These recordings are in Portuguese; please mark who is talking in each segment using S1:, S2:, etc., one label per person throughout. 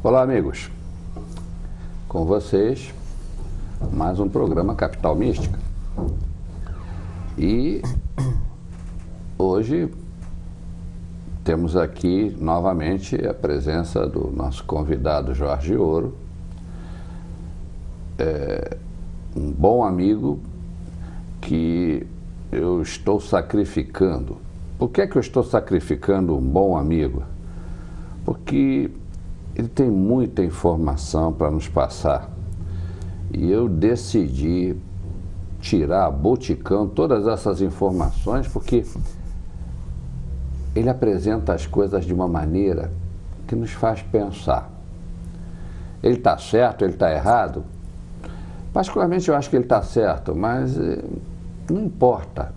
S1: Olá, amigos. Com vocês, mais um programa Capital Mística. E hoje temos aqui novamente a presença do nosso convidado Jorge Ouro, um bom amigo que eu estou sacrificando. Por que é que eu estou sacrificando um bom amigo? Porque ele tem muita informação para nos passar e eu decidi tirar a boticão todas essas informações porque ele apresenta as coisas de uma maneira que nos faz pensar. Ele está certo, ele está errado? Particularmente eu acho que ele está certo, mas não importa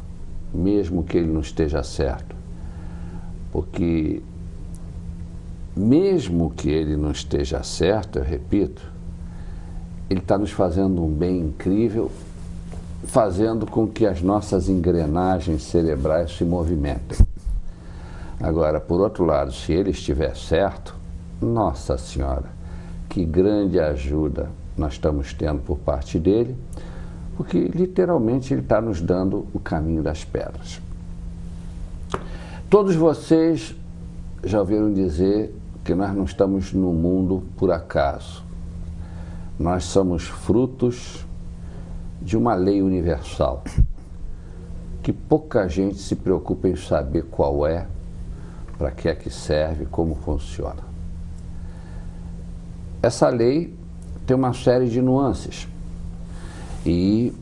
S1: mesmo que ele não esteja certo, porque mesmo que ele não esteja certo, eu repito, ele está nos fazendo um bem incrível, fazendo com que as nossas engrenagens cerebrais se movimentem. Agora, por outro lado, se ele estiver certo, Nossa Senhora, que grande ajuda nós estamos tendo por parte dele, porque literalmente ele está nos dando o caminho das pedras. Todos vocês já ouviram dizer que nós não estamos no mundo por acaso. Nós somos frutos de uma lei universal, que pouca gente se preocupa em saber qual é, para que é que serve, como funciona. Essa lei tem uma série de nuances e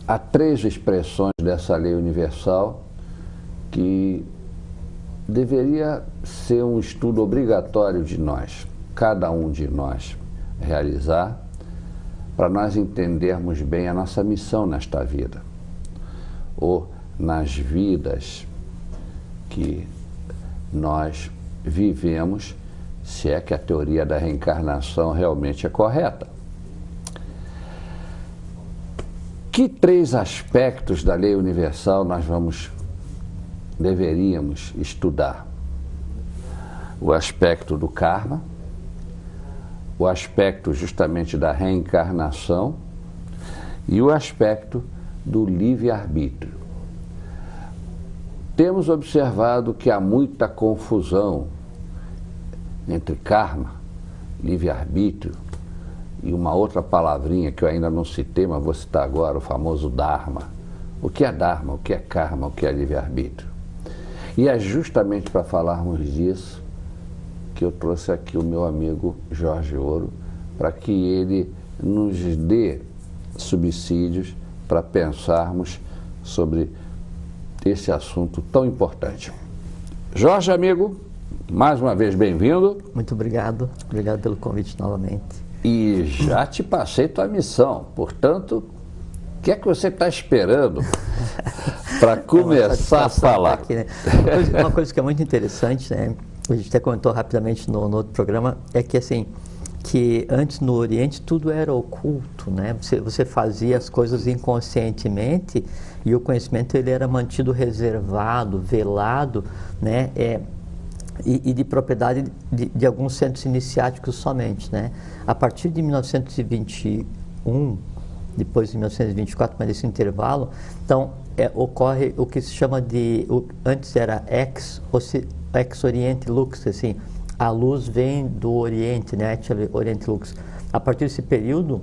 S1: há 3 expressões dessa lei universal que deveria ser um estudo obrigatório de nós, cada um de nós, realizar, para nós entendermos bem a nossa missão nesta vida, ou nas vidas que nós vivemos, se é que a teoria da reencarnação realmente é correta. Que 3 aspectos da lei universal nós deveríamos estudar? O aspecto do karma, o aspecto justamente da reencarnação e o aspecto do livre-arbítrio. Temos observado que há muita confusão entre karma, livre-arbítrio e uma outra palavrinha que eu ainda não citei, mas vou citar agora, o famoso Dharma. O que é Dharma, o que é karma, o que é livre-arbítrio? E é justamente para falarmos disso que eu trouxe aqui o meu amigo Jorge Ouro, para que ele nos dê subsídios para pensarmos sobre esse assunto tão importante. Jorge, amigo, mais uma vez bem-vindo.
S2: Muito obrigado pelo convite novamente.
S1: E já te passei tua missão, portanto, o que é que você está esperando para começar a falar?
S2: Aqui, né? Uma coisa que é muito interessante, né? A gente até comentou rapidamente no outro programa, é que assim, que antes no Oriente tudo era oculto, né? Você fazia as coisas inconscientemente e o conhecimento ele era mantido reservado, velado, né? E de propriedade de alguns centros iniciáticos somente, né? A partir de 1921, depois de 1924, mas esse intervalo, então ocorre o que se chama de, antes era ex-oriente lux, assim, a luz vem do Oriente, né? Oriente lux. A partir desse período,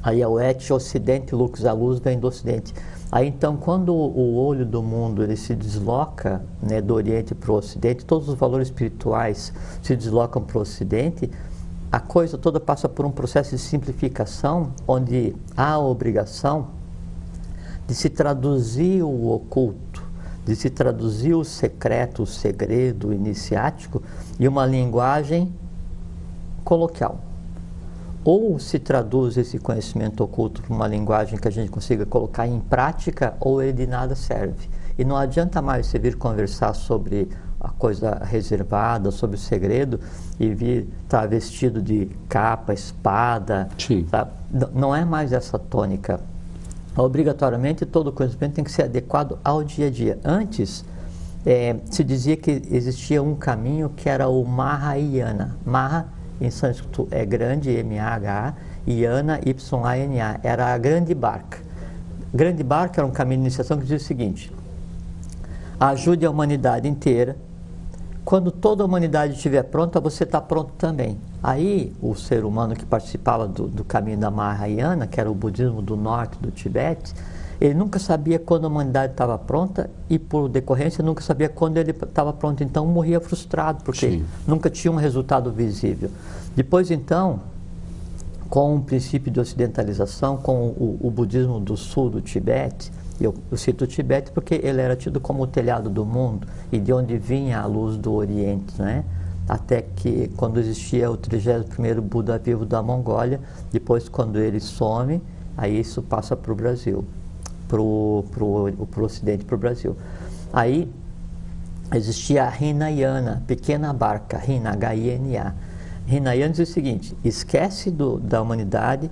S2: aí é o ex-ocidente lux, a luz vem do Ocidente. Aí então, quando o olho do mundo ele se desloca, né, do Oriente para o Ocidente, todos os valores espirituais se deslocam para o Ocidente, a coisa toda passa por um processo de simplificação, onde há a obrigação de se traduzir o oculto, de se traduzir o secreto, o segredo, o iniciático, em uma linguagem coloquial. Ou se traduz esse conhecimento oculto para uma linguagem que a gente consiga colocar em prática, ou ele de nada serve. E não adianta mais você vir conversar sobre a coisa reservada, sobre o segredo, e vir estar vestido de capa, espada. Tá? Não é mais essa tônica. Obrigatoriamente, todo conhecimento tem que ser adequado ao dia a dia. Antes, se dizia que existia um caminho que era o Mahayana. Maha em sânscrito é grande, M-A-H, e Yana, Y-A-N-A, era a grande barca. Grande barca era um caminho de iniciação que dizia o seguinte: ajude a humanidade inteira. Quando toda a humanidade estiver pronta, você está pronto também. Aí, o ser humano que participava do caminho da Mahayana, que era o budismo do norte do Tibete, ele nunca sabia quando a humanidade estava pronta e, por decorrência, nunca sabia quando ele estava pronto. Então, morria frustrado, porque
S1: Sim.
S2: nunca tinha um resultado visível. Depois, então, com o princípio de ocidentalização, com o budismo do sul do Tibete, eu cito o Tibete porque ele era tido como o telhado do mundo e de onde vinha a luz do Oriente, né? Até que, quando existia o 31º Buda vivo da Mongólia, depois, quando ele some, aí isso passa para o Brasil, para o Ocidente, para o Brasil. Aí existia a Hinayana, pequena barca, Hina, H-I-N-A. Hinayana diz o seguinte: esquece da humanidade,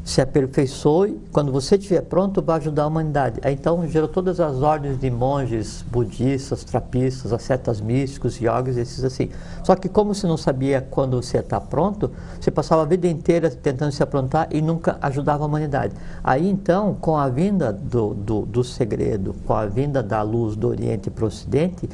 S2: se aperfeiçoe, quando você estiver pronto, vai ajudar a humanidade. Aí, então, gerou todas as ordens de monges budistas, trapistas, ascetas místicos, yogis, esses assim. Só que, como você não sabia quando você está pronto, você passava a vida inteira tentando se aprontar e nunca ajudava a humanidade. Aí, então, com a vinda do segredo, com a vinda da luz do Oriente para o Ocidente,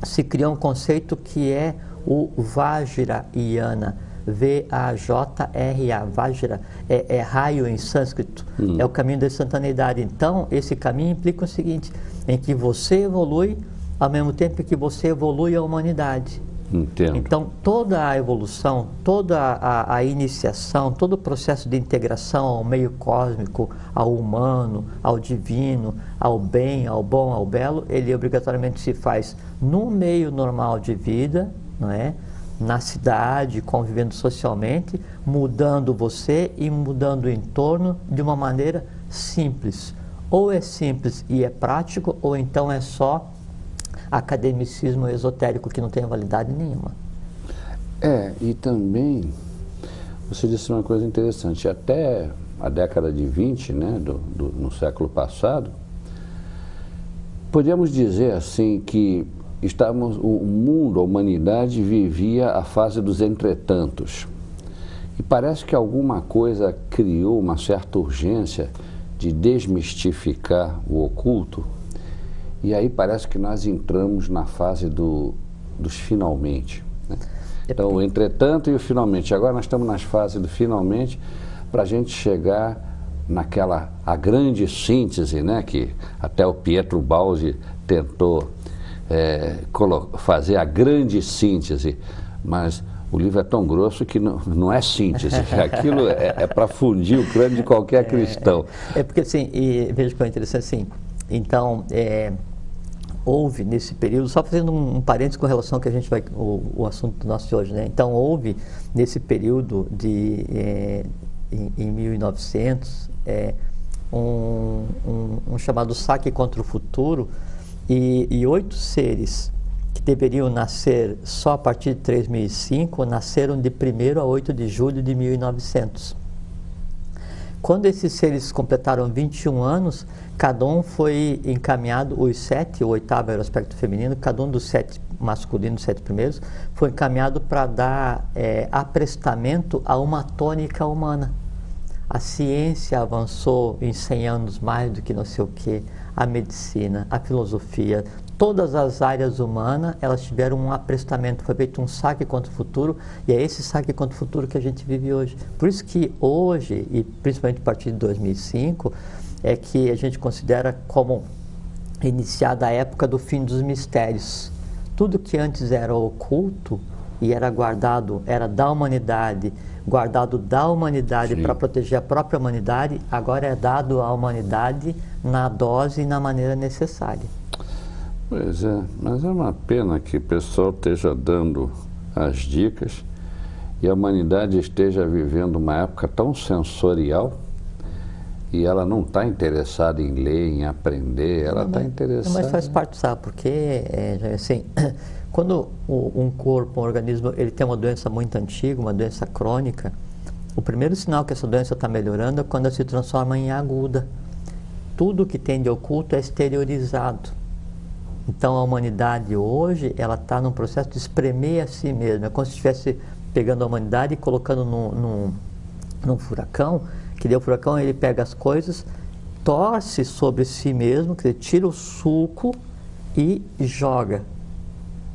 S2: se criou um conceito que é o Vajrayana. V-A-J-R-A, Vajra, é raio em sânscrito, é o caminho da instantaneidade. Então, esse caminho implica o seguinte, em que você evolui ao mesmo tempo que você evolui a humanidade.
S1: Entendo.
S2: Então, toda a evolução, toda a iniciação, todo o processo de integração ao meio cósmico, ao humano, ao divino, ao bem, ao bom, ao belo, ele obrigatoriamente se faz no meio normal de vida, não é? Na cidade, convivendo socialmente, mudando você e mudando o entorno de uma maneira simples. Ou é simples e é prático, ou então é só academicismo esotérico que não tem validade nenhuma.
S1: E também, você disse uma coisa interessante, até a década de 20, né, no século passado, podíamos dizer assim que o mundo, a humanidade vivia a fase dos entretantos. E parece que alguma coisa criou uma certa urgência de desmistificar o oculto. E aí parece que nós entramos na fase dos finalmente, né? Então, o entretanto e o finalmente. Agora nós estamos nas fases do finalmente para a gente chegar a grande síntese, né? Que até o Pietro Baldi tentou fazer a grande síntese, mas o livro é tão grosso que não é síntese, aquilo é para fundir o crânio de qualquer cristão.
S2: Porque assim, veja que é interessante assim, então, houve nesse período, só fazendo um parênteses com relação ao que a gente vai, o assunto nosso de hoje, né? Então, houve nesse período em 1900, um chamado saque contra o futuro, e 8 seres que deveriam nascer só a partir de 3005, nasceram de 1º a 8 de julho de 1900. Quando esses seres completaram 21 anos, cada um foi encaminhado, os 7, o 8º era o aspecto feminino, cada um dos 7 masculinos, 7 primeiros, foi encaminhado para dar aprestamento a uma tônica humana. A ciência avançou em 100 anos mais do que não sei o quê, a medicina, a filosofia, todas as áreas humanas, elas tiveram um aprestamento, foi feito um saque contra o futuro, e é esse saque contra o futuro que a gente vive hoje. Por isso que hoje, e principalmente a partir de 2005, é que a gente considera como iniciada a época do fim dos mistérios. Tudo que antes era oculto e era guardado, era da humanidade, guardado da humanidade para proteger a própria humanidade, agora é dado à humanidade na dose e na maneira necessária.
S1: Pois é, mas é uma pena que o pessoal esteja dando as dicas e a humanidade esteja vivendo uma época tão sensorial e ela não está interessada em ler, em aprender, ela está interessada...
S2: Mas faz parte, sabe, porque, assim, quando um corpo, um organismo, ele tem uma doença muito antiga, uma doença crônica, o primeiro sinal que essa doença está melhorando é quando ela se transforma em aguda. Tudo que tem de oculto é exteriorizado. Então, a humanidade hoje, ela está num processo de espremer a si mesma, é como se estivesse pegando a humanidade e colocando num furacão, que daí o furacão ele pega as coisas, torce sobre si mesmo, quer dizer, tira o suco e joga.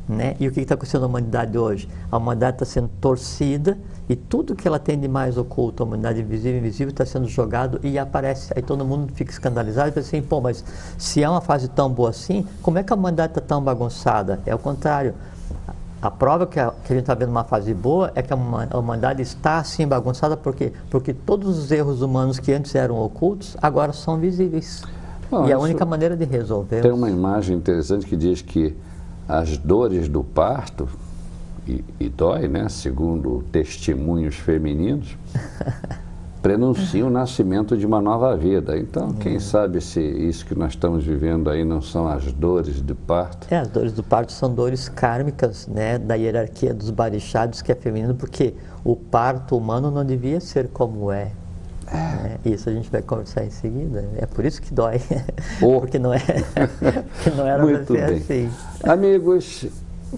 S2: Né? E o que está acontecendo na humanidade hoje? A humanidade está sendo torcida e tudo que ela tem de mais oculto, a humanidade invisível e invisível, está sendo jogado e aparece. Aí todo mundo fica escandalizado e pensa assim, pô, mas se é uma fase tão boa assim, como é que a humanidade está tão bagunçada? É o contrário. A prova que a gente está vendo uma fase boa é que a humanidade está assim bagunçada porque todos os erros humanos que antes eram ocultos, agora são visíveis.
S1: Bom,
S2: e a única maneira de resolver...
S1: Tem uma imagem interessante que diz que as dores do parto, e dói, né, segundo testemunhos femininos, prenunciam o nascimento de uma nova vida. Então, quem sabe se isso que nós estamos vivendo aí não são as dores do parto?
S2: As dores do parto são dores kármicas, né, da hierarquia dos barichados, que é feminino, porque o parto humano não devia ser como é. Isso a gente vai conversar em seguida. É por isso que dói. Porque não era para ser assim.
S1: Amigos,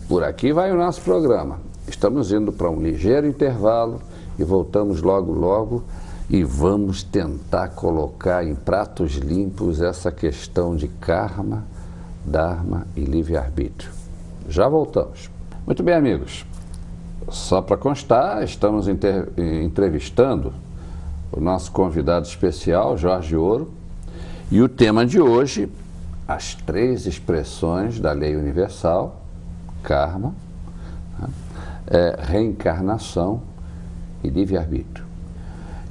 S1: por aqui vai o nosso programa. Estamos indo para um ligeiro intervalo e voltamos logo, logo. E vamos tentar colocar em pratos limpos essa questão de karma, dharma e livre-arbítrio. Já voltamos. Muito bem, amigos. Só para constar, estamos entrevistando o nosso convidado especial, Jorge Ouro, e o tema de hoje, as 3 expressões da lei universal, karma, reencarnação e livre-arbítrio.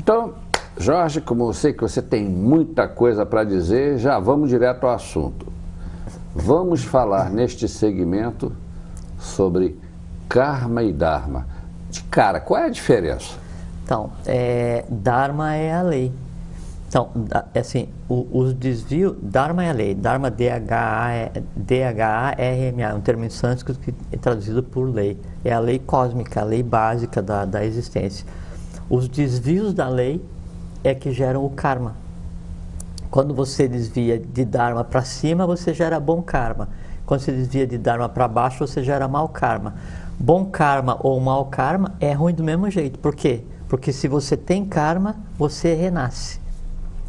S1: Então, Jorge, como eu sei que você tem muita coisa para dizer, já vamos direto ao assunto. Vamos falar neste segmento sobre karma e dharma. De cara, qual é a diferença?
S2: Então, Dharma é a lei. Então, assim, os desvios... Dharma é a lei. Dharma, D-H-A-R-M-A, é um termo em sânscrito que é traduzido por lei. É a lei cósmica, a lei básica da existência. Os desvios da lei é que geram o karma. Quando você desvia de Dharma para cima, você gera bom karma. Quando você desvia de Dharma para baixo, você gera mau karma. Bom karma ou mau karma é ruim do mesmo jeito. Por quê? Porque se você tem karma, você renasce.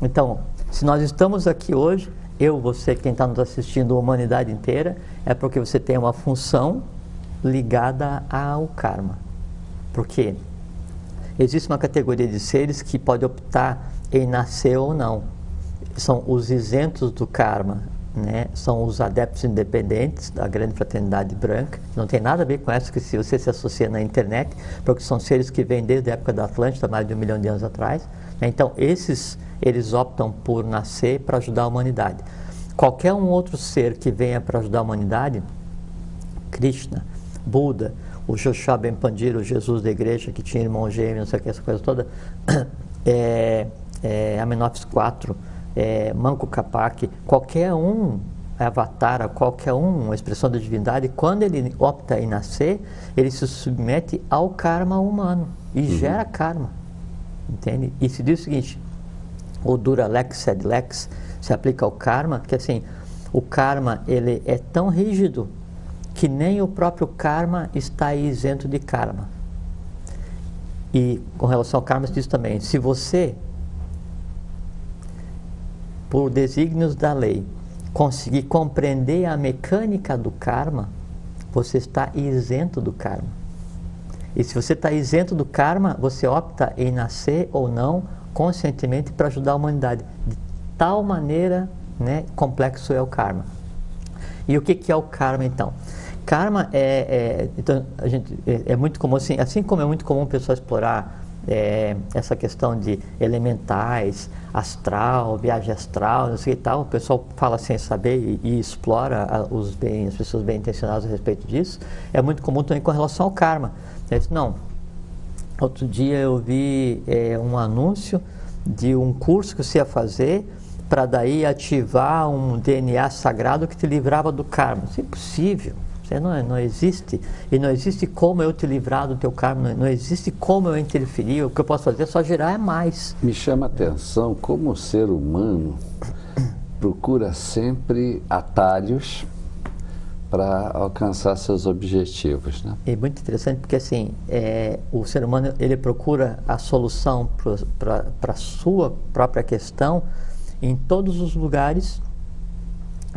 S2: Então, se nós estamos aqui hoje, eu, você, quem está nos assistindo, a humanidade inteira, é porque você tem uma função ligada ao karma. Por quê? Existe uma categoria de seres que pode optar em nascer ou não. São os isentos do karma, né? São os adeptos independentes da grande fraternidade branca. Não tem nada a ver com essa que se você se associa na internet, porque são seres que vêm desde a época da Atlântida, mais de 1 milhão de anos atrás. Então, eles optam por nascer para ajudar a humanidade. Qualquer um outro ser que venha para ajudar a humanidade, Krishna, Buda, o Joshua Ben Pandira, o Jesus da igreja, que tinha irmão gêmeo, não sei o que, essa coisa toda, Amenófis IV, Manco Capac, qualquer um avatar, qualquer um, uma expressão da divindade, quando ele opta em nascer, ele se submete ao karma humano e gera karma, entende? E se diz o seguinte, o dura lex sed lex, se aplica ao karma, que assim, o karma ele é tão rígido que nem o próprio karma está isento de karma. E com relação ao karma, se diz também, se você, por desígnios da lei, conseguir compreender a mecânica do karma, você está isento do karma. E se você está isento do karma, você opta em nascer ou não conscientemente para ajudar a humanidade. De tal maneira, né, complexo é o karma. E o que é o karma, então? Karma então, é muito comum, assim como é muito comum o pessoal explorar essa questão de elementais, astral, viagem astral, não sei o que tal, o pessoal fala sem saber e explora as pessoas bem intencionadas a respeito disso. É muito comum também com relação ao karma. Não, outro dia eu vi um anúncio de um curso que você ia fazer para daí ativar um DNA sagrado que te livrava do karma. Isso é impossível. Não existe, e não existe como eu te livrar do teu karma, não existe como eu interferir, o que eu posso fazer é só gerar mais.
S1: Me chama a atenção como o ser humano procura sempre atalhos
S2: Né?
S1: alcançar seus objetivos, né?
S2: É muito interessante porque assim, o ser humano ele procura a solução para a sua própria questão em todos os lugares,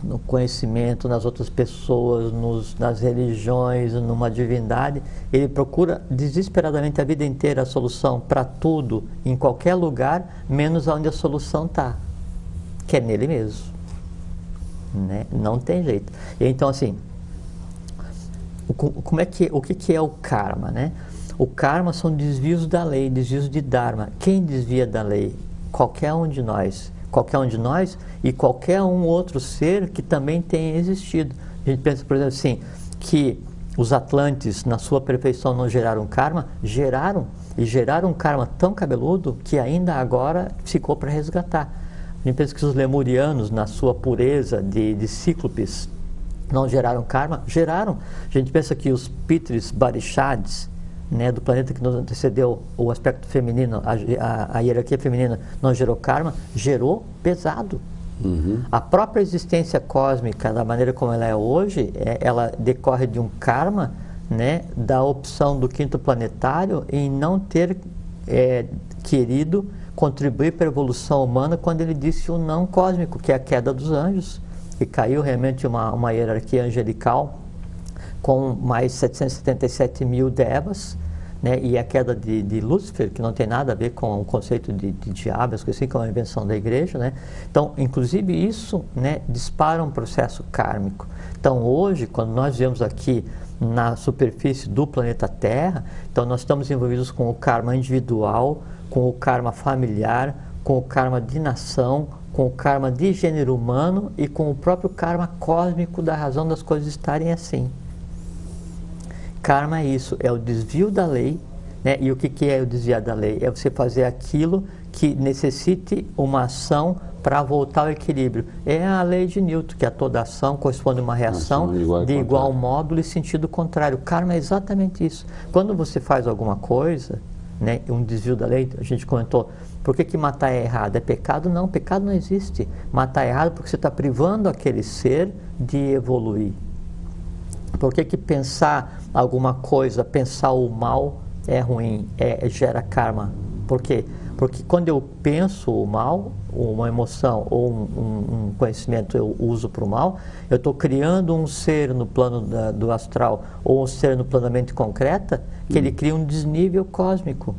S2: no conhecimento, nas outras pessoas, nas religiões, numa divindade. Ele procura desesperadamente a vida inteira a solução para tudo, em qualquer lugar, menos onde a solução está, que é nele mesmo. Né? Não tem jeito. E então assim, o que é o karma, né? O karma são desvios da lei, desvios de dharma. Quem desvia da lei? Qualquer um de nós e qualquer um outro ser que também tenha existido. A gente pensa, por exemplo, assim, que os Atlantes, na sua perfeição, não geraram karma? Geraram, e geraram um karma tão cabeludo que ainda agora ficou para resgatar. A gente pensa que os lemurianos, na sua pureza de cíclopes, não geraram karma? Geraram. A gente pensa que os Pitris Barishads, né, do planeta que nos antecedeu, o aspecto feminino, a hierarquia feminina, não gerou karma? Gerou pesado.
S1: Uhum.
S2: A própria existência cósmica, da maneira como ela é hoje, ela decorre de um karma, né, da opção do quinto planetário em não ter querido contribuir para a evolução humana quando ele disse o não cósmico, que é a queda dos anjos, e caiu realmente uma hierarquia angelical com mais 777 mil devas, né, e a queda de Lúcifer, que não tem nada a ver com o conceito de diabo, assim, que é uma invenção da igreja, né? Então, inclusive isso, né, dispara um processo kármico. Então, hoje, quando nós vemos aqui na superfície do planeta Terra, então nós estamos envolvidos com o karma individual, com o karma familiar, com o karma de nação, com o karma de gênero humano e com o próprio karma cósmico da razão das coisas estarem assim. Karma é isso, é o desvio da lei, né? E o que é o desviar da lei? É você fazer aquilo que necessite uma ação para voltar ao equilíbrio. É a lei de Newton, que a toda ação corresponde a uma reação de igual módulo e sentido contrário. Karma é exatamente isso. Quando você faz alguma coisa, né, um desvio da lei, a gente comentou, por que matar é errado? É pecado? Não, pecado não existe. Matar é errado porque você está privando aquele ser de evoluir. Por que pensar alguma coisa, pensar o mal é ruim, gera karma? Por quê? Porque quando eu penso o mal, uma emoção ou um conhecimento eu uso para o mal, eu estou criando um ser no plano do astral ou um ser no plano da mente concreta que ele cria um desnível cósmico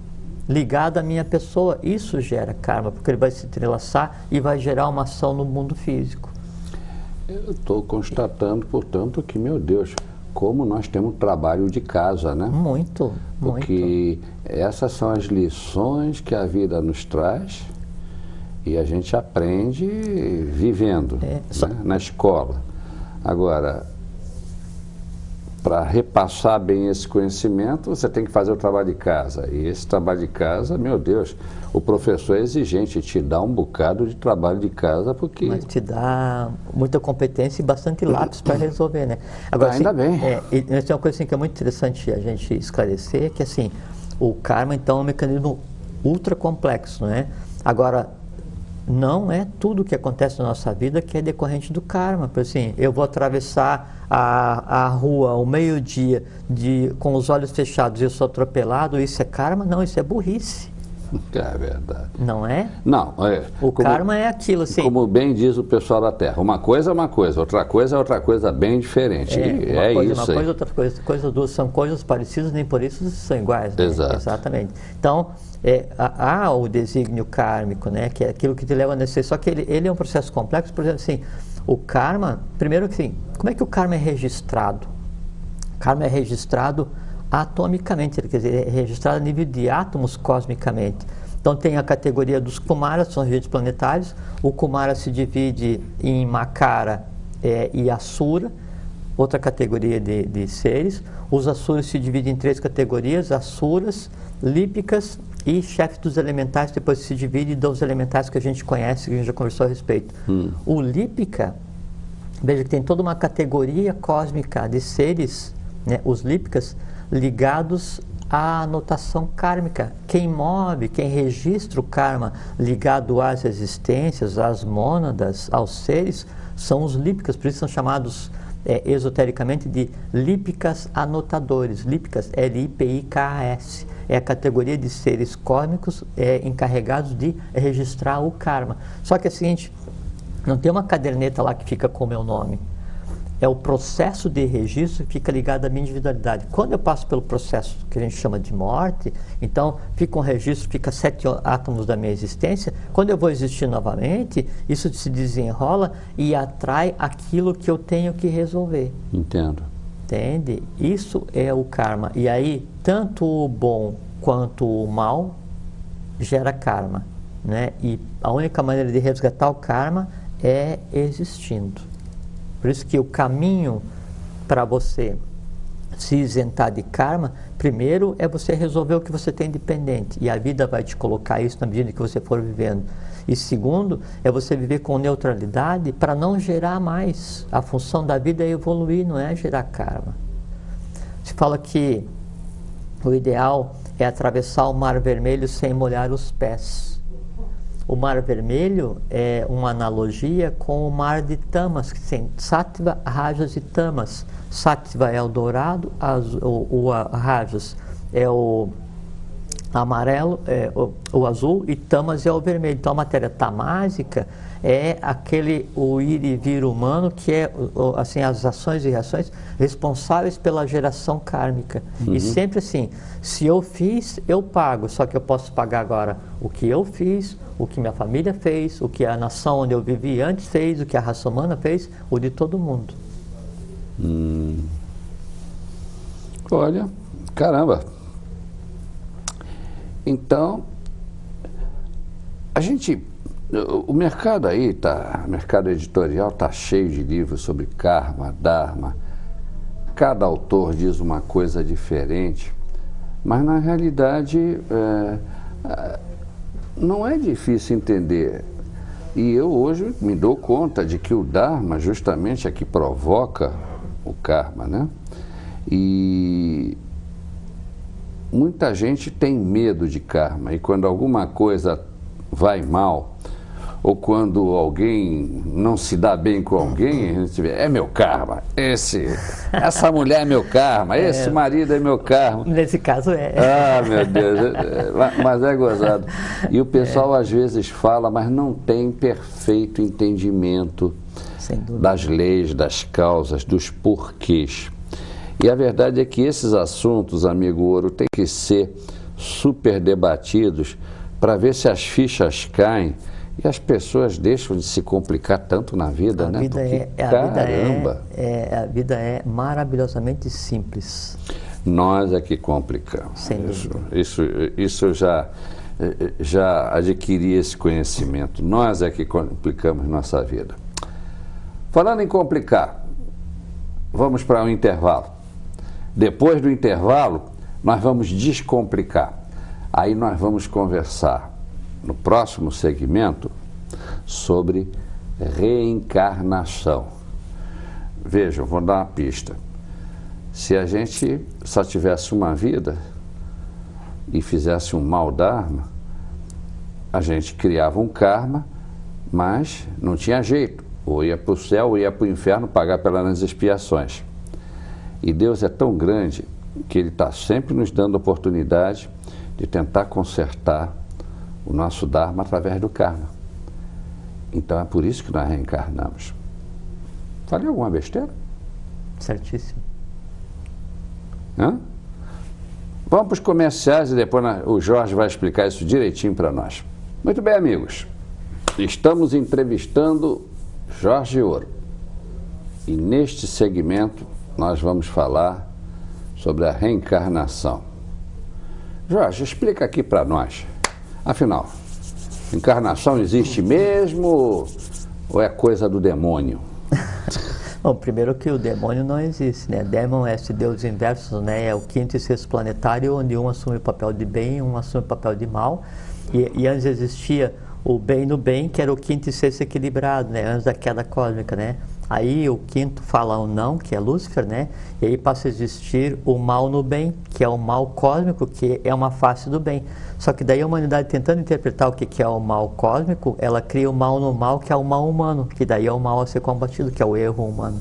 S2: ligado à minha pessoa. Isso gera karma, porque ele vai se entrelaçar e vai gerar uma ação no mundo físico.
S1: Eu estou constatando, portanto, que, meu Deus, como nós temos trabalho de casa, né?
S2: Muito,
S1: porque essas são as lições que a vida nos traz e a gente aprende vivendo, né? Na escola. Agora, para repassar bem esse conhecimento, você tem que fazer o trabalho de casa. E esse trabalho de casa, meu Deus, o professor é exigente, te dá um bocado de trabalho de casa, porque...
S2: Mas te dá muita competência e bastante lápis para resolver, né? Agora,
S1: ainda
S2: assim,
S1: bem.
S2: Tem uma coisa assim, que é muito interessante a gente esclarecer, que assim, o karma, então, é um mecanismo ultra complexo, né? Agora, não é tudo que acontece na nossa vida que é decorrente do karma. Por assim, eu vou atravessar a rua ao meio-dia com os olhos fechados e eu sou atropelado, isso é karma? Não, isso é burrice.
S1: É verdade.
S2: Não é?
S1: Não,
S2: karma é aquilo, assim.
S1: Como bem diz o pessoal da Terra, uma coisa é uma coisa, outra coisa é outra coisa bem diferente.
S2: Outra coisa duas são coisas parecidas, nem por isso são iguais. Né?
S1: Exato.
S2: Exatamente. Então, há o desígnio kármico, né? Que é aquilo que te leva a necessidade. Só que ele é um processo complexo. Por exemplo, assim, o karma, primeiro assim, como é que o karma é registrado? O karma é registrado atomicamente, quer dizer, é registrado a nível de átomos cosmicamente. Então tem a categoria dos kumaras, são regentes planetários. O kumara se divide em makara e asura, outra categoria de seres. Os asuras se dividem em 3 categorias: asuras, lípicas e chefes dos elementais. Depois se divide dos elementais que a gente conhece, que a gente já conversou a respeito. O lípica, veja que tem toda uma categoria cósmica de seres, né, os lípicas, ligados à anotação kármica. Quem move, quem registra o karma ligado às existências, às mônadas, aos seres, são os lípicas, por isso são chamados esotericamente de lípicas anotadores. Lípicas, L-I-P-I-K-A-S. É a categoria de seres cósmicos encarregados de registrar o karma. Só que é o seguinte, não tem uma caderneta lá que fica com o meu nome. É o processo de registro que fica ligado à minha individualidade. Quando eu passo pelo processo que a gente chama de morte, então fica um registro, fica 7 átomos da minha existência. Quando eu vou existir novamente, isso se desenrola e atrai aquilo que eu tenho que resolver.
S1: Entendo.
S2: Entende? Isso é o karma. E aí, tanto o bom quanto o mal gera karma, né? E a única maneira de resgatar o karma é existindo. Por isso que o caminho para você se isentar de karma, primeiro é você resolver o que você tem dependente. E a vida vai te colocar isso na medida que você for vivendo. E segundo, é você viver com neutralidade para não gerar mais. A função da vida é evoluir, não é gerar karma. Se fala que o ideal é atravessar o Mar Vermelho sem molhar os pés. O Mar Vermelho é uma analogia com o Mar de Tamas, que tem Sattva, Rajas e Tamas. Sattva é o dourado, o Rajas é o amarelo, o azul, e Tamas é o vermelho. Então a matéria tamásica é o ir e vir humano, que é assim, as ações e reações responsáveis pela geração kármica. E sempre assim, se eu fiz, eu pago, só que eu posso pagar agora o que eu fiz, o que minha família fez, o que a nação onde eu vivi antes fez, o que a raça humana fez, o de todo mundo.
S1: Olha, caramba. Então, o mercado aí o mercado editorial está cheio de livros sobre karma, dharma. Cada autor diz uma coisa diferente, mas na realidade não é difícil entender. E eu hoje me dou conta de que o dharma justamente é que provoca o karma, né? E muita gente tem medo de karma, e quando alguma coisa vai mal, ou quando alguém não se dá bem com alguém, a gente vê, é meu karma, essa mulher é meu karma, esse marido é meu karma.
S2: Nesse caso é.
S1: Ah, meu Deus, mas é gozado. E o pessoal às vezes fala, mas não tem perfeito entendimento das leis, das causas, dos porquês. E a verdade é que esses assuntos, amigo Ouro, têm que ser super debatidos para ver se as fichas caem e as pessoas deixam de se complicar tanto na vida, né? Porque, caramba!
S2: A vida é maravilhosamente simples.
S1: Nós é que complicamos.
S2: Sem dúvida.
S1: Isso eu já adquiri esse conhecimento. Nós é que complicamos nossa vida. Falando em complicar, vamos para um intervalo. Depois do intervalo, nós vamos descomplicar. Aí nós vamos conversar no próximo segmento sobre reencarnação. Vejam, vou dar uma pista. Se a gente só tivesse uma vida e fizesse um mau dharma, a gente criava um karma, mas não tinha jeito. Ou ia para o céu, ou ia para o inferno pagar pelas expiações. E Deus é tão grande que Ele está sempre nos dando oportunidade de tentar consertar o nosso dharma através do karma. Então é por isso que nós reencarnamos. Falei alguma besteira?
S2: Certíssimo.
S1: Hã? Vamos para os comerciais e depois o Jorge vai explicar isso direitinho para nós. Muito bem, amigos. Estamos entrevistando Jorge Ouro. E neste segmento nós vamos falar sobre a reencarnação. Jorge, explica aqui para nós. Afinal, encarnação existe mesmo ou é coisa do demônio?
S2: Bom, primeiro que o demônio não existe, né? Demon é esse deus inverso, né? É o quinto e sexto planetário, onde um assume o papel de bem e um assume o papel de mal. E antes existia o bem no bem, que era o quinto e sexto equilibrado, né? Antes da queda cósmica, né? Aí o quinto fala o não, que é Lúcifer, né? E aí passa a existir o mal no bem, que é o mal cósmico, que é uma face do bem. Só que daí a humanidade, tentando interpretar o que é o mal cósmico, ela cria o mal no mal, que é o mal humano, que daí é o mal a ser combatido, que é o erro humano.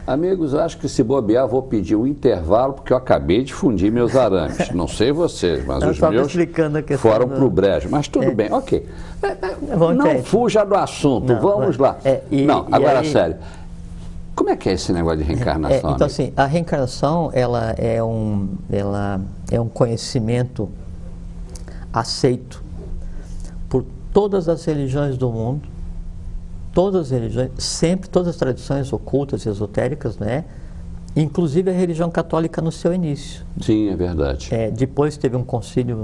S1: Amigos, acho que se bobear, vou pedir um intervalo, porque eu acabei de fundir meus arames. Não sei vocês, mas os meus foram para o brejo. Mas tudo bem, ok. Não fuja do assunto, vamos lá. Agora, sério. Como é que é esse negócio de reencarnação?
S2: Então, assim, a reencarnação, ela é um conhecimento aceito por todas as religiões do mundo, todas as religiões, sempre, todas as tradições ocultas e esotéricas, né? Inclusive a religião católica no seu início.
S1: Sim, é verdade.
S2: Depois teve um concílio,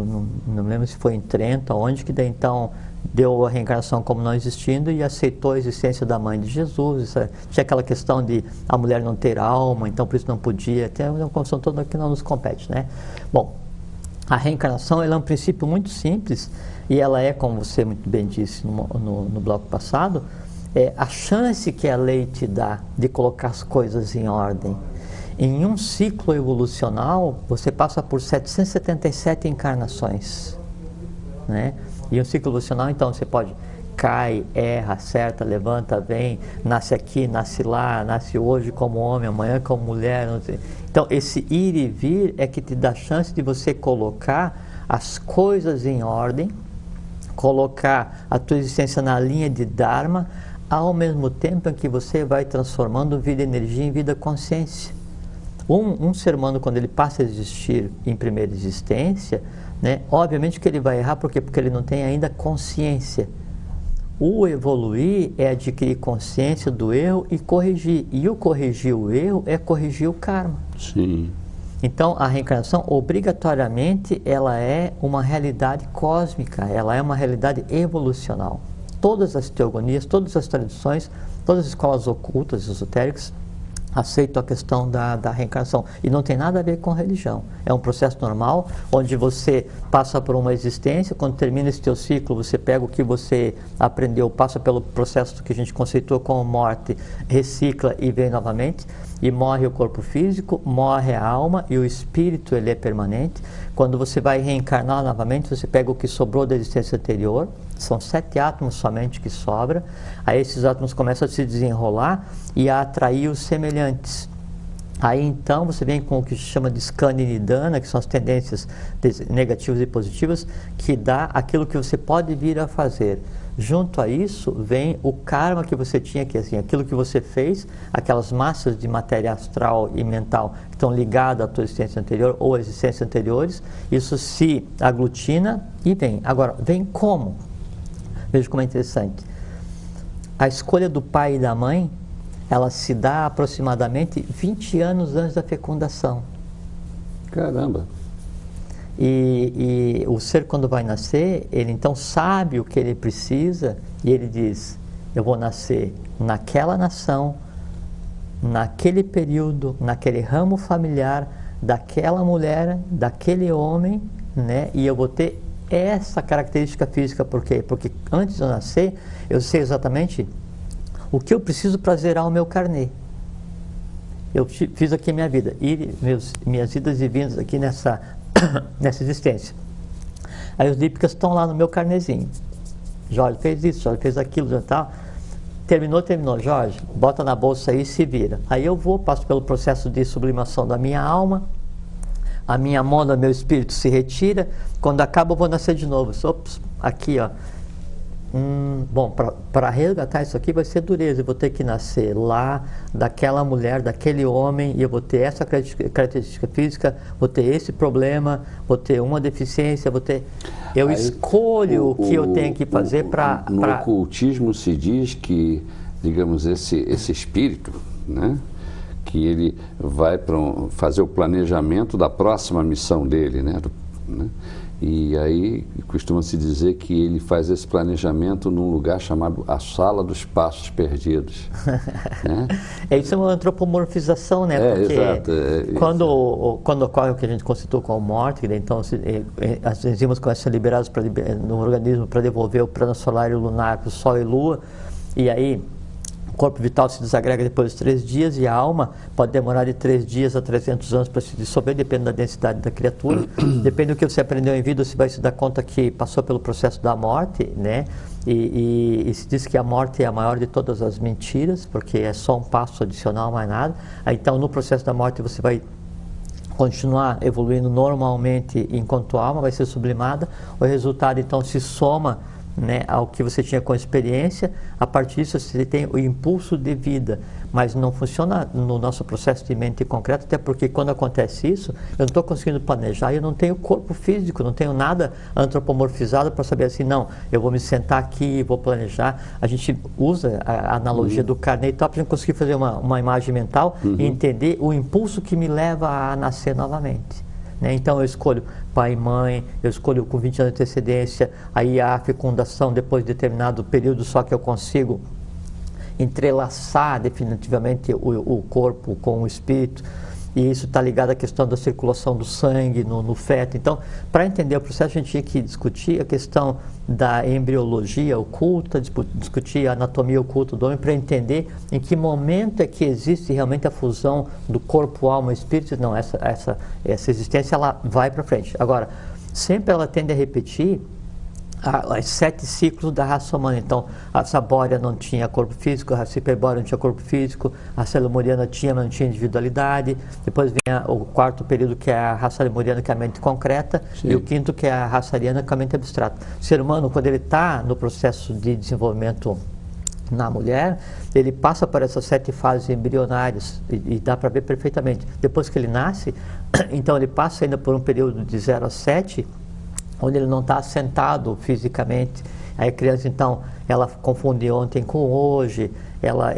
S2: não lembro se foi em Trento, onde que daí então deu a reencarnação como não existindo e aceitou a existência da mãe de Jesus. Tinha aquela questão de a mulher não ter alma, então por isso não podia, até uma confusão toda que não nos compete, né? Bom, a reencarnação ela é um princípio muito simples e ela é, como você muito bem disse no bloco passado, a chance que a lei te dá de colocar as coisas em ordem. Em um ciclo evolucional, você passa por 777 encarnações, né? E um ciclo evolucional, então, você pode cai, erra, acerta, levanta, vem, nasce aqui, nasce lá, nasce hoje como homem, amanhã como mulher, não sei. Então, esse ir e vir é que te dá a chance de você colocar as coisas em ordem, colocar a tua existência na linha de Dharma, ao mesmo tempo em que você vai transformando vida energia em vida consciência. Um ser humano, quando ele passa a existir em primeira existência, né, obviamente que ele vai errar, por quê? Porque ele não tem ainda consciência. O evoluir é adquirir consciência do erro e corrigir. E o corrigir o erro é corrigir o karma.
S1: Sim.
S2: Então, a reencarnação, obrigatoriamente, ela é uma realidade cósmica, ela é uma realidade evolucional. Todas as teogonias, todas as tradições, todas as escolas ocultas, esotéricas, aceitam a questão da reencarnação. E não tem nada a ver com religião. É um processo normal, onde você passa por uma existência, quando termina esse teu ciclo, você pega o que você aprendeu, passa pelo processo que a gente conceitou como morte, recicla e vem novamente, e morre o corpo físico, morre a alma, e o espírito ele é permanente. Quando você vai reencarnar novamente, você pega o que sobrou da existência anterior, são 7 átomos somente que sobra, aí esses átomos começam a se desenrolar e a atrair os semelhantes. Aí então você vem com o que se chama de Skandha Nidana, que são as tendências negativas e positivas, que dá aquilo que você pode vir a fazer. Junto a isso vem o karma que você tinha, que assim, aquilo que você fez, aquelas massas de matéria astral e mental que estão ligadas à tua existência anterior ou às existências anteriores, isso se aglutina e vem. Agora, vem como? Veja como é interessante. A escolha do pai e da mãe, ela se dá aproximadamente 20 anos antes da fecundação.
S1: Caramba!
S2: E o ser, quando vai nascer, ele então sabe o que ele precisa e ele diz: eu vou nascer naquela nação, naquele período, naquele ramo familiar, daquela mulher, daquele homem, né? E eu vou ter essa característica física. Por quê? Porque antes de eu nascer, eu sei exatamente o que eu preciso para zerar o meu carnê. Eu fiz aqui minha vida, minhas idas e vindas aqui nessa existência. Aí os dípicas estão lá no meu carnezinho. Jorge fez isso, Jorge fez aquilo, já tal. Terminou, Jorge, bota na bolsa aí e se vira. Aí eu passo pelo processo de sublimação da minha alma, a minha mona, meu espírito se retira, quando acaba eu vou nascer de novo. Ops, aqui ó. Bom, para resgatar isso aqui vai ser dureza, eu vou ter que nascer lá, daquela mulher, daquele homem, e eu vou ter essa característica física, vou ter esse problema, vou ter uma deficiência, eu escolho o que eu tenho que fazer para...
S1: No ocultismo se diz que, digamos, esse espírito, né, que ele vai fazer o planejamento da próxima missão dele, né? E aí costuma-se dizer que ele faz esse planejamento num lugar chamado a Sala dos Passos Perdidos. Né?
S2: Isso é uma antropomorfização, né? Porque
S1: exato.
S2: Quando ocorre o que a gente conceitou como morte, então as enzimas começam a ser liberadas no organismo para devolver o plano solar e lunar para o Sol e Lua, e aí O corpo vital se desagrega depois de 3 dias e a alma pode demorar de 3 dias a 300 anos para se dissolver, depende da densidade da criatura. Depende do que você aprendeu em vida, você vai se dar conta que passou pelo processo da morte, né? E se diz que a morte é a maior de todas as mentiras, porque é só um passo adicional, mais nada. Aí, então, no processo da morte, você vai continuar evoluindo normalmente enquanto a alma vai ser sublimada. O resultado, então, se soma, né, ao que você tinha com experiência. A partir disso você tem o impulso de vida, mas não funciona no nosso processo de mente concreto, até porque quando acontece isso, eu não estou conseguindo planejar, eu não tenho corpo físico, não tenho nada antropomorfizado para saber assim, não, eu vou me sentar aqui e vou planejar. A gente usa a analogia do carnê e tal, para a gente conseguir fazer uma imagem mental e entender o impulso que me leva a nascer novamente. Então eu escolho pai e mãe, eu escolho com 20 anos de antecedência, aí a fecundação depois de determinado período, só que eu consigo entrelaçar definitivamente o corpo com o espírito, e isso está ligado à questão da circulação do sangue no feto. Então, para entender o processo, a gente tinha que discutir a questão da embriologia oculta, discutir a anatomia oculta do homem, para entender em que momento é que existe realmente a fusão do corpo, alma e espírito. Não, essa existência ela vai para frente. Agora, sempre ela tende a repetir os 7 ciclos da raça humana. Então, a raça bórea não tinha corpo físico, a raça hiperbórea não tinha corpo físico, a raça lemuriana tinha, mas não tinha individualidade. Depois vem o 4º período, que é a raça lemuriana, que é a mente concreta. Sim. E o 5º, que é a raça ariana, que é a mente abstrata. O ser humano, quando ele está no processo de desenvolvimento na mulher, ele passa por essas 7 fases embrionárias e dá para ver perfeitamente. Depois que ele nasce, então ele passa ainda por um período de 0 a 7, onde ele não está assentado fisicamente. Aí a criança, então, ela confunde ontem com hoje, ela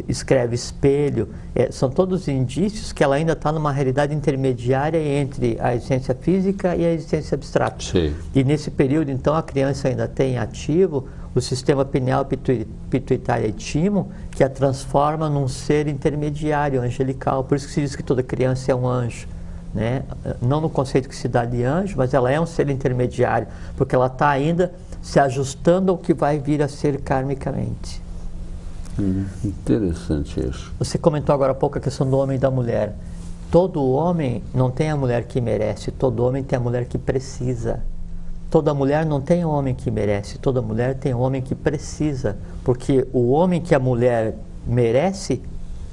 S2: escreve espelho, são todos indícios que ela ainda está numa realidade intermediária entre a existência física e a existência abstrata.
S1: Sim.
S2: E nesse período, então, a criança ainda tem ativo o sistema pineal, pituitário e timo, que a transforma num ser intermediário, angelical. Por isso que se diz que toda criança é um anjo. Né? Não no conceito que se dá de anjo, mas ela é um ser intermediário, porque ela está ainda se ajustando ao que vai vir a ser karmicamente.
S1: Interessante isso.
S2: Você comentou agora há pouco a questão do homem e da mulher. Todo homem não tem a mulher que merece, todo homem tem a mulher que precisa. Toda mulher não tem o homem que merece, toda mulher tem o homem que precisa, porque o homem que a mulher merece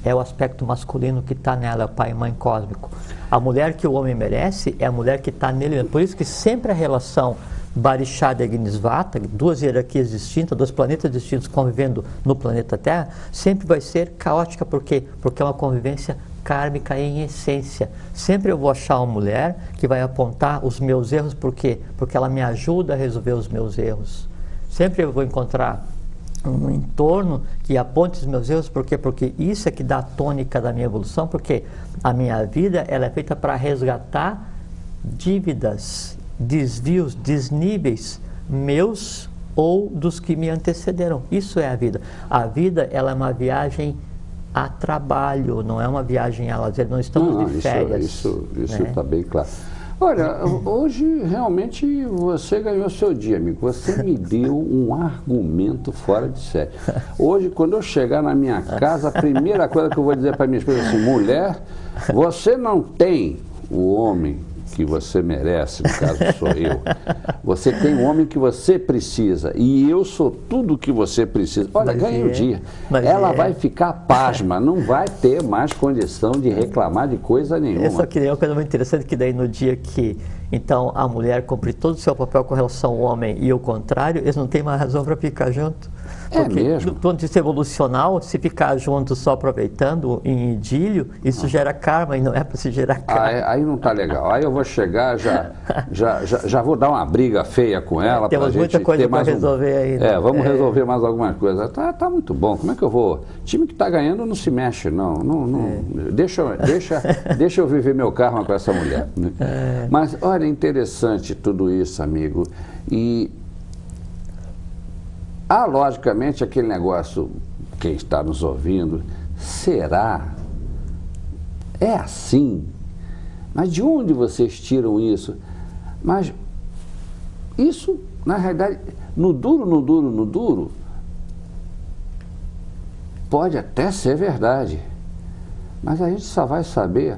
S2: é o aspecto masculino que está nela, pai e mãe cósmico. A mulher que o homem merece é a mulher que está nele. Por isso que sempre a relação Barixada e Agnisvata, 2 hierarquias distintas, 2 planetas distintos convivendo no planeta Terra, sempre vai ser caótica. Por quê? Porque é uma convivência kármica em essência. Sempre eu vou achar uma mulher que vai apontar os meus erros. Por quê? Porque ela me ajuda a resolver os meus erros. Sempre eu vou encontrar um entorno que aponte os meus erros. Por quê? Porque isso é que dá a tônica da minha evolução, porque a minha vida ela é feita para resgatar dívidas, desvios, desníveis meus ou dos que me antecederam. Isso é a vida. A vida ela é uma viagem a trabalho, não é uma viagem a lazer, não estamos de férias.
S1: Isso está bem claro. Olha, hoje realmente você ganhou seu dia, amigo. Você me deu um argumento fora de série. Hoje, quando eu chegar na minha casa, a primeira coisa que eu vou dizer para minha esposa é assim: mulher, você não tem o homem que você merece, no caso sou eu. Você tem um homem que você precisa e eu sou tudo o que você precisa. Olha, ganhei o dia. Ela vai ficar pasma, não vai ter mais condição de reclamar de coisa nenhuma.
S2: Eu só queria uma coisa muito interessante, que daí no dia que então a mulher cumpre todo o seu papel com relação ao homem e o contrário, eles não têm mais razão para ficar junto. Porque,
S1: mesmo?
S2: do ponto de vista evolucional, se ficar junto só aproveitando em idílio, isso gera karma e não é para se gerar karma.
S1: Aí não está legal. Aí eu vou chegar, já vou dar uma briga feia com ela.
S2: Temos muita coisa para resolver ainda.
S1: Vamos resolver mais alguma coisa. Tá muito bom. Como é que eu vou? Time que está ganhando não se mexe, não. Deixa eu viver meu karma com essa mulher. Mas, olha, interessante tudo isso, amigo. E logicamente, aquele negócio, quem está nos ouvindo, será? É assim? Mas de onde vocês tiram isso? Mas isso, na realidade, no duro, pode até ser verdade, mas a gente só vai saber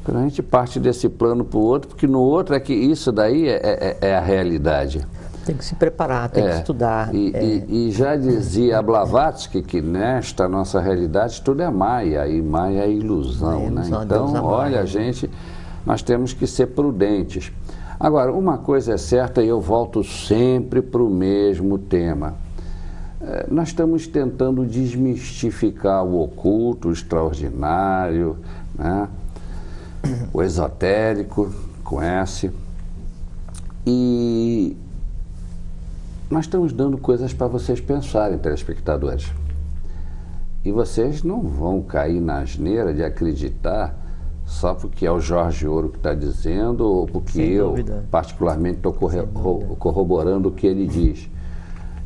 S1: quando a gente parte desse plano para o outro, porque no outro é que isso daí é a realidade.
S2: Tem que se preparar, tem que estudar.
S1: E já dizia Blavatsky que nesta nossa realidade tudo é Maia, e Maia é ilusão, né? Então, olha, gente, nós temos que ser prudentes. Agora, uma coisa é certa, e eu volto sempre para o mesmo tema. Nós estamos tentando desmistificar o oculto, o extraordinário, né? O esotérico, com S. E nós estamos dando coisas para vocês pensarem, telespectadores. E vocês não vão cair na asneira de acreditar só porque é o Jorge Ouro que está dizendo ou porque eu, particularmente, estou corroborando o que ele diz.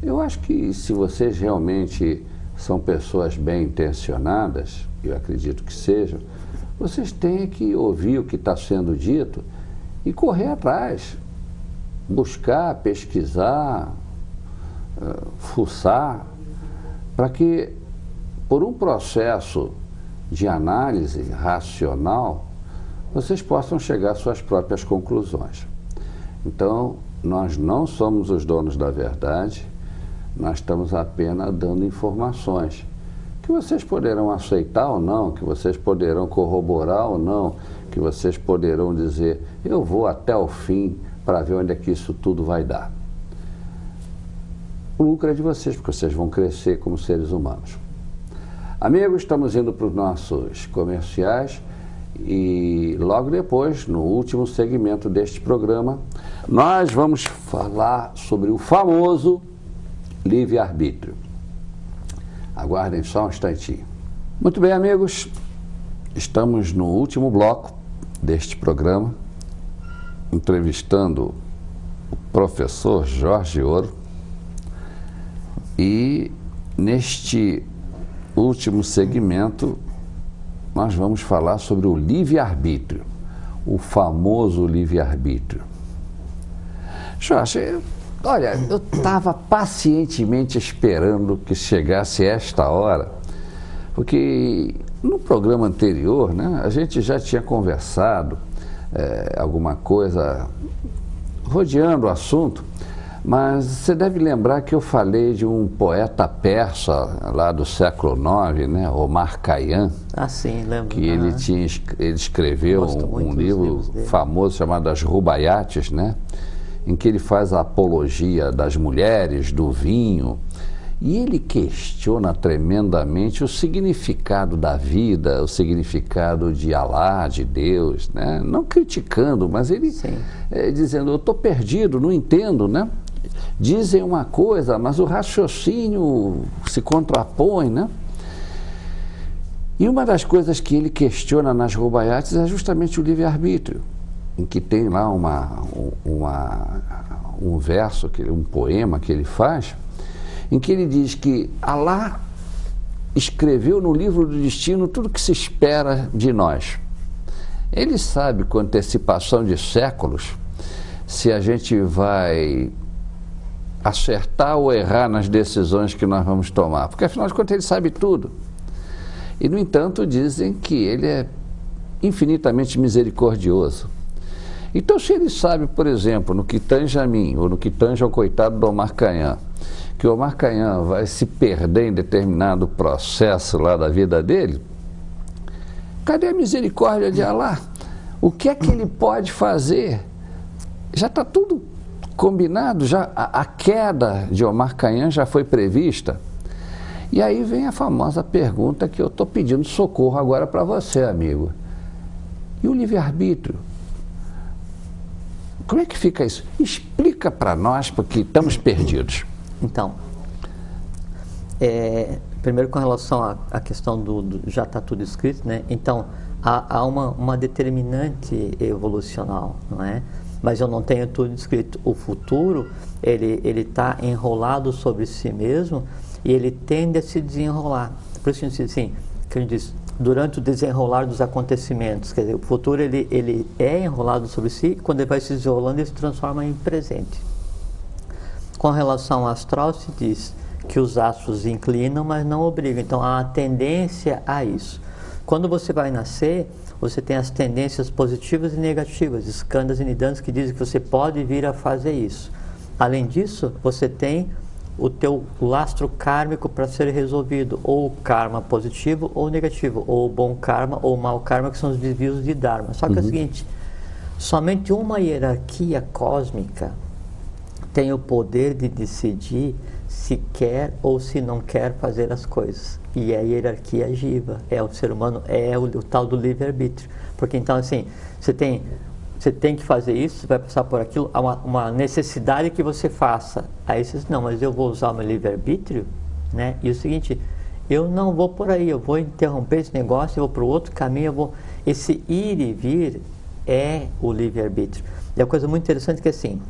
S1: Eu acho que se vocês realmente são pessoas bem intencionadas, eu acredito que sejam, vocês têm que ouvir o que está sendo dito e correr atrás, buscar, pesquisar, fuçar, para que, por um processo de análise racional, vocês possam chegar às suas próprias conclusões. Então, nós não somos os donos da verdade, nós estamos apenas dando informações que vocês poderão aceitar ou não, que vocês poderão corroborar ou não, que vocês poderão dizer, eu vou até o fim para ver onde é que isso tudo vai dar. O lucro é de vocês, porque vocês vão crescer como seres humanos. Amigos, estamos indo para os nossos comerciais e logo depois, no último segmento deste programa, nós vamos falar sobre o famoso livre-arbítrio. Aguardem só um instantinho. Muito bem, amigos, estamos no último bloco deste programa, entrevistando o professor Jorge Ouro, e neste último segmento nós vamos falar sobre o livre-arbítrio, o famoso livre-arbítrio. Jorge, olha, eu estava pacientemente esperando que chegasse esta hora, porque no programa anterior, né, a gente já tinha conversado alguma coisa rodeando o assunto, mas você deve lembrar que eu falei de um poeta persa lá do século IX, né, Omar Khayyam.
S2: Ah, sim, lembro.
S1: Que ele escreveu um livro famoso chamado As Rubaiates, né, em que ele faz a apologia das mulheres, do vinho, e ele questiona tremendamente o significado da vida, o significado de Alá, de Deus, né? Não criticando, mas ele dizendo, eu estou perdido, não entendo, né? Dizem uma coisa, mas o raciocínio se contrapõe, né? E uma das coisas que ele questiona nas Rubaiates é justamente o livre-arbítrio, em que tem lá um verso, um poema que ele faz, em que ele diz que Alá escreveu no livro do destino tudo que se espera de nós. Ele sabe com antecipação de séculos se a gente vai acertar ou errar nas decisões que nós vamos tomar, porque afinal de contas ele sabe tudo. E no entanto dizem que ele é infinitamente misericordioso. Então, se ele sabe, por exemplo, no que tange a mim, ou no que tange ao coitado do Omar Khayyam, que o Omar Khayyam vai se perder em determinado processo lá da vida dele, cadê a misericórdia de Alá? O que é que ele pode fazer? Já está tudo combinado, já a queda de Omar Khayyam já foi prevista. E aí vem a famosa pergunta que eu estou pedindo socorro agora para você, amigo. E o livre-arbítrio? Como é que fica isso? Explica para nós, porque estamos perdidos.
S2: Então, primeiro com relação à questão do já está tudo escrito, né? Então, há uma determinante evolucional, não é? Mas eu não tenho tudo escrito. O futuro, ele está enrolado sobre si mesmo e ele tende a se desenrolar. Por isso a gente diz assim, que a gente diz, durante o desenrolar dos acontecimentos, quer dizer, o futuro ele é enrolado sobre si, e quando ele vai se desenrolando, ele se transforma em presente. Com relação ao astral, se diz que os astros inclinam, mas não obrigam. Então há uma tendência a isso. Quando você vai nascer, você tem as tendências positivas e negativas, skandhas e nidanas, que dizem que você pode vir a fazer isso. Além disso, você tem o teu lastro kármico para ser resolvido, ou karma positivo ou negativo, ou bom karma ou mau karma, que são os desvios de dharma. Só que é o seguinte, somente uma hierarquia cósmica tem o poder de decidir se quer ou se não quer fazer as coisas. E é a hierarquia jiva, é o ser humano, é o tal do livre-arbítrio. Porque então assim, você tem que fazer isso, você vai passar por aquilo, há uma necessidade que você faça. Aí você diz, não, mas eu vou usar o meu livre-arbítrio, né? E o seguinte, eu não vou por aí, eu vou interromper esse negócio, eu vou para o outro caminho, Esse ir e vir é o livre-arbítrio. E a coisa muito interessante é que assim,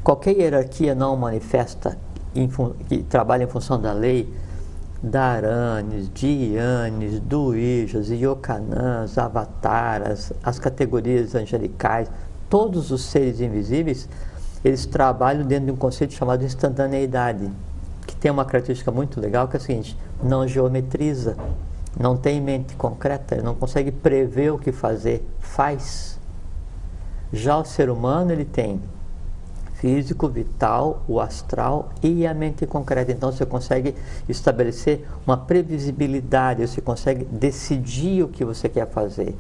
S2: qualquer hierarquia não manifesta, que trabalha em função da lei, Dharanis, Dhyanis, Duijas, Yokanãs, Avataras, as categorias angelicais, todos os seres invisíveis, eles trabalham dentro de um conceito chamado instantaneidade, que tem uma característica muito legal, que é a seguinte, não geometriza, não tem mente concreta, ele não consegue prever o que fazer, faz. Já o ser humano, ele tem físico, vital, o astral e a mente concreta. Então você consegue estabelecer uma previsibilidade, você consegue decidir o que você quer fazer.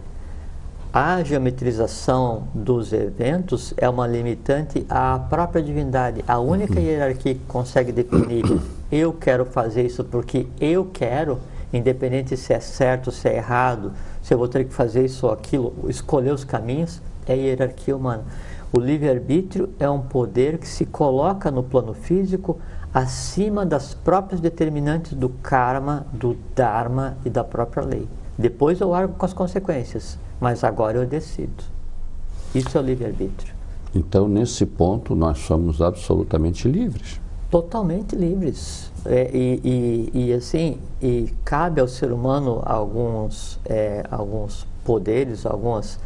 S2: A geometrização dos eventos é uma limitante à própria divindade. A única hierarquia que consegue definir eu quero fazer isso porque eu quero, independente se é certo, se é errado, se eu vou ter que fazer isso ou aquilo, escolher os caminhos, é a hierarquia humana. O livre-arbítrio é um poder que se coloca no plano físico acima das próprias determinantes do karma, do dharma e da própria lei. Depois eu largo com as consequências, mas agora eu decido. Isso é o livre-arbítrio.
S1: Então, nesse ponto, nós somos absolutamente livres.
S2: Totalmente livres. E cabe ao ser humano alguns poderes, algumas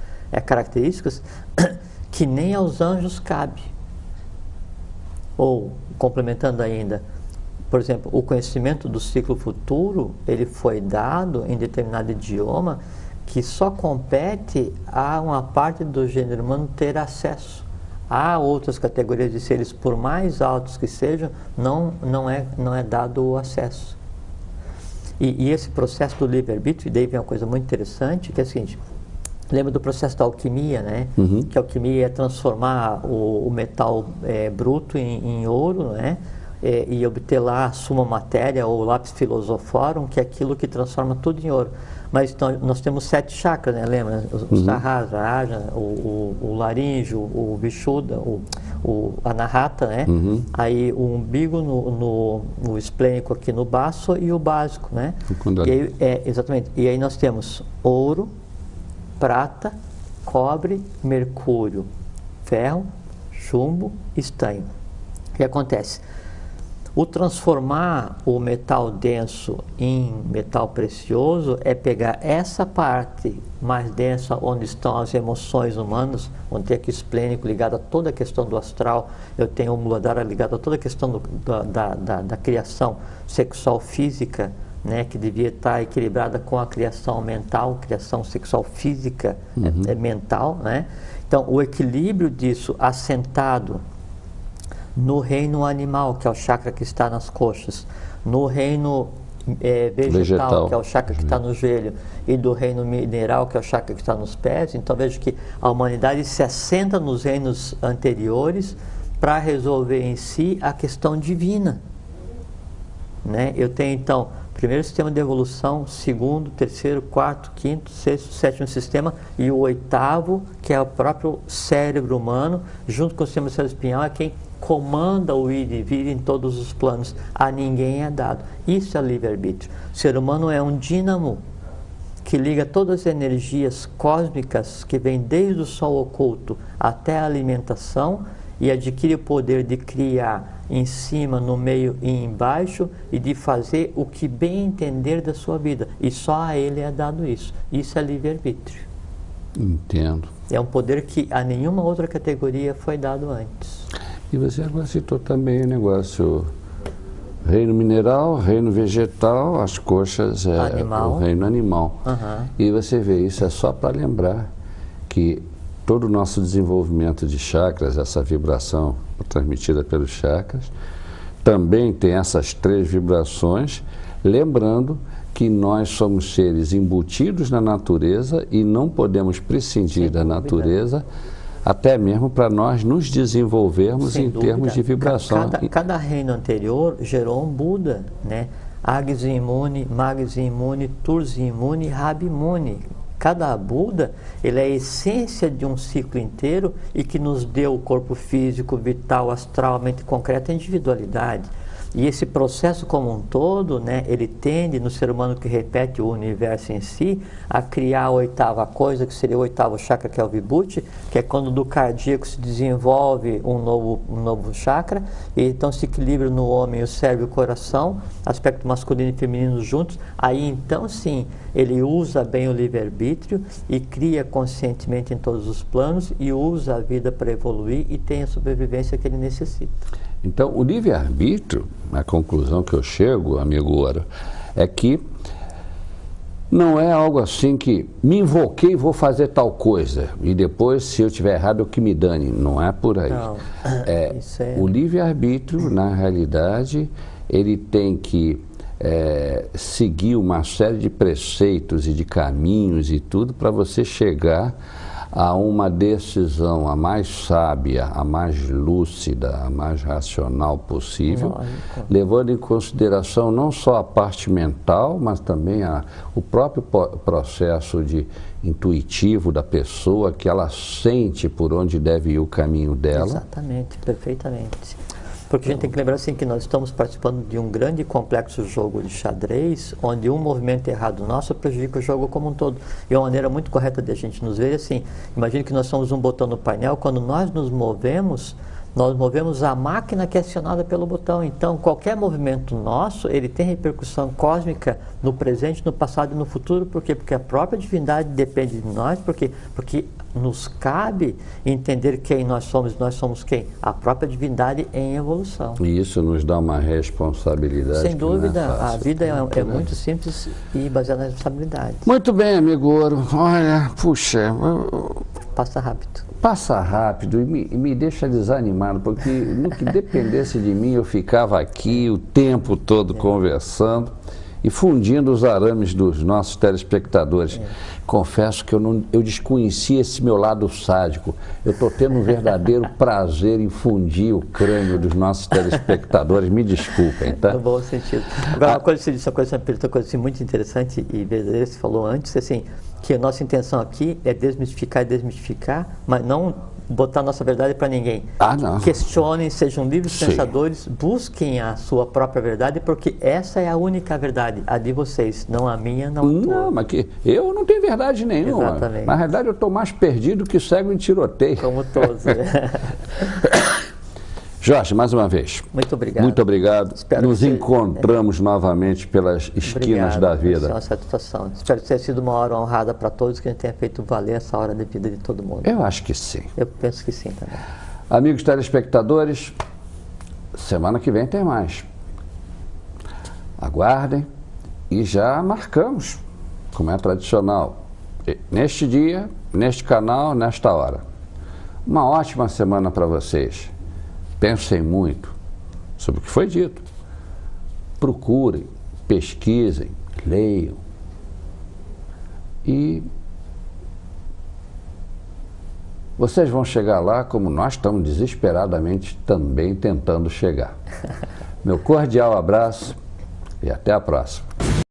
S2: características que nem aos anjos cabe. Ou, complementando ainda, por exemplo, o conhecimento do ciclo futuro, ele foi dado em determinado idioma que só compete a uma parte do gênero humano ter acesso. Há outras categorias de seres, por mais altos que sejam, não é dado o acesso. E esse processo do livre-arbítrio, e daí vem uma coisa muito interessante, que é o seguinte, lembra do processo da alquimia, né? Que a alquimia é transformar o metal bruto em ouro, né? E obter lá a suma matéria, ou lápis filosoforum, que é aquilo que transforma tudo em ouro. Mas então, nós temos 7 chakras, né? Lembra? O Sahasrara, Ajna, o laríngeo, o Vishuddha, o Anahata, né? Aí o umbigo no esplênico aqui no baço e o básico, né? E aí, exatamente. E aí nós temos ouro, prata, cobre, mercúrio, ferro, chumbo, estanho. O que acontece? O transformar o metal denso em metal precioso é pegar essa parte mais densa, onde estão as emoções humanas, onde tem aqui o esplênico ligado a toda a questão do astral, eu tenho o Muladhara ligado a toda a questão da criação sexual física, né, que devia estar equilibrada com a criação mental, criação sexual física, mental, né? Então, o equilíbrio disso assentado no reino animal, que é o chakra que está nas coxas, no reino vegetal, que é o chakra que está no joelho, e do reino mineral, que é o chakra que está nos pés. Então, vejo que a humanidade se assenta nos reinos anteriores para resolver em si a questão divina, né? Eu tenho, então, primeiro sistema de evolução, segundo, terceiro, quarto, quinto, sexto, sétimo sistema, e o 8º, que é o próprio cérebro humano, junto com o sistema cerebro-espinhal, é quem comanda o ir e vir em todos os planos. A ninguém é dado. Isso é livre-arbítrio. O ser humano é um dínamo que liga todas as energias cósmicas que vêm desde o sol oculto até a alimentação e adquire o poder de criar em cima, no meio e embaixo, e de fazer o que bem entender da sua vida. E só a ele é dado isso. Isso é livre-arbítrio.
S1: Entendo.
S2: É um poder que a nenhuma outra categoria foi dado antes.
S1: E você agora citou também o negócio Reino mineral, reino vegetal, as coxas é
S2: Animal.
S1: o reino animal.
S2: Aham.
S1: E você vê, isso é só para lembrar que todo o nosso desenvolvimento de chakras, essa vibração transmitida pelos chakras, também tem essas 3 vibrações, lembrando que nós somos seres embutidos na natureza e não podemos prescindir da natureza, até mesmo para nós nos desenvolvermos em termos de vibração.
S2: Cada reino anterior gerou um Buda, né? Agzi Imune, Magzi Imune, Turzi Imune, Rabi Imune. Cada Buda, ele é a essência de um ciclo inteiro e que nos deu o corpo físico, vital, astral, mente concreta, a individualidade. E esse processo como um todo, né, ele tende, no ser humano que repete o universo em si, a criar a 8ª coisa, que seria o 8º chakra, que é o Vibhuti, que é quando do cardíaco se desenvolve um novo chakra, e então se equilibra no homem o cérebro e o coração, aspecto masculino e feminino juntos, aí então sim, ele usa bem o livre-arbítrio e cria conscientemente em todos os planos e usa a vida para evoluir e tem a sobrevivência que ele necessita.
S1: Então, o livre-arbítrio, a conclusão que eu chego, amigo Ouro, é que não é algo assim que me invoquei e vou fazer tal coisa e depois, se eu estiver errado, eu que me dane. Não é por aí.
S2: Não,
S1: O livre-arbítrio, na realidade, ele tem que seguir uma série de preceitos e de caminhos e tudo para você chegar a uma decisão a mais sábia, a mais lúcida, a mais racional possível, levando em consideração não só a parte mental, mas também o próprio processo intuitivo da pessoa, que ela sente por onde deve ir o caminho dela.
S2: Exatamente, perfeitamente. Porque a gente tem que lembrar assim que nós estamos participando de um grande e complexo jogo de xadrez, onde um movimento errado nosso prejudica o jogo como um todo. E uma maneira muito correta de a gente nos ver assim, imagine que nós somos um botão no painel, quando nós movemos a máquina que é acionada pelo botão. Então, qualquer movimento nosso, ele tem repercussão cósmica no presente, no passado e no futuro. Por quê? Porque a própria divindade depende de nós, porque nos cabe entender quem nós somos quem? A própria divindade em evolução.
S1: E isso nos dá uma responsabilidade.
S2: Sem dúvida,
S1: não é fácil,
S2: a vida é muito simples e baseada na responsabilidade.
S1: Muito bem, amigo Ouro. Olha, puxa,
S2: Passa rápido.
S1: passa rápido e me deixa desanimado, porque no que dependesse de mim eu ficava aqui o tempo todo conversando e fundindo os arames dos nossos telespectadores. Confesso que eu desconhecia esse meu lado sádico. Eu estou tendo um verdadeiro prazer em fundir o crânio dos nossos telespectadores. Me desculpem, tá?
S2: No bom sentido. Agora, uma coisa que você disse, uma coisa assim, muito interessante e verdadeira, você falou antes, assim, que a nossa intenção aqui é desmistificar, mas não botar nossa verdade para ninguém.
S1: Não.
S2: Questionem, sejam livres
S1: Sim.
S2: pensadores, busquem a sua própria verdade, porque essa é a única verdade, a de vocês, não a minha, não a tua.
S1: Não, mas eu não tenho verdade nenhuma.
S2: Exatamente.
S1: Na realidade, eu estou mais perdido que cego em tiroteio.
S2: Como todos.
S1: Jorge, mais uma vez.
S2: Muito obrigado.
S1: Muito obrigado.
S2: Espero
S1: Nos
S2: que você-
S1: encontramos novamente pelas esquinas da vida.
S2: Isso é uma satisfação. Espero que tenha sido uma hora honrada para todos, que a gente tenha feito valer essa hora de vida de todo mundo.
S1: Eu acho que sim.
S2: Eu penso que sim também.
S1: Amigos telespectadores, semana que vem tem mais. Aguardem e já marcamos, como é tradicional, neste dia, neste canal, nesta hora. Uma ótima semana para vocês. Pensem muito sobre o que foi dito. Procurem, pesquisem, leiam. E vocês vão chegar lá como nós estamos desesperadamente também tentando chegar. Meu cordial abraço e até a próxima.